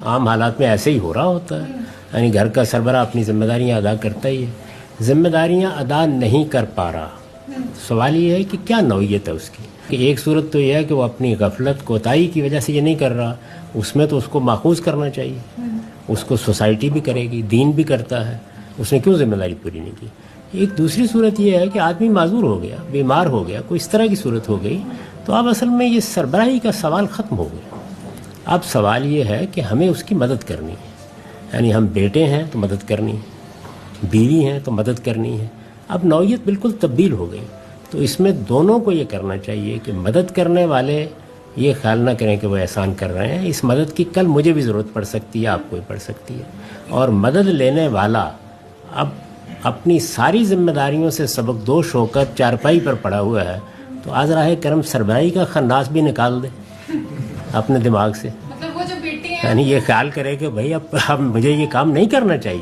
عام حالات میں ایسے ہی ہو رہا ہوتا ہے، یعنی گھر کا سربراہ اپنی ذمہ داریاں ادا کرتا ہی ہے، ذمہ داریاں ادا نہیں کر پا رہا۔ سوال یہ ہے کہ کیا نوعیت ہے اس کی، کہ ایک صورت تو یہ ہے کہ وہ اپنی غفلت کوتاہی کی وجہ سے یہ نہیں کر رہا، اس میں تو اس کو ماخوذ کرنا چاہیے، اس کو سوسائٹی بھی کرے گی، دین بھی کرتا ہے، اس نے کیوں ذمہ داری پوری نہیں کی۔ ایک دوسری صورت یہ ہے کہ آدمی معذور ہو گیا، بیمار ہو گیا، کوئی اس طرح کی صورت ہو گئی، تو اب اصل میں یہ سربراہی کا سوال ختم ہو گیا۔ اب سوال یہ ہے کہ ہمیں اس کی مدد کرنی ہے، یعنی ہم بیٹے ہیں تو مدد کرنی ہے، بیوی ہیں تو مدد کرنی ہے۔ اب نوعیت بالکل تبدیل ہو گئی، تو اس میں دونوں کو یہ کرنا چاہیے کہ مدد کرنے والے یہ خیال نہ کریں کہ وہ احسان کر رہے ہیں، اس مدد کی کل مجھے بھی ضرورت پڑ سکتی ہے، آپ کو بھی پڑ سکتی ہے، اور مدد لینے والا اب اپنی ساری ذمہ داریوں سے سبق دوش ہو کر چارپائی پر پڑا ہوا ہے، تو آج راہ کرم سربراہی کا خناس بھی نکال دے اپنے دماغ سے، مطلب وہ جو بیٹے ہیں یعنی یہ خیال کرے کہ بھائی اب مجھے یہ کام نہیں کرنا چاہیے۔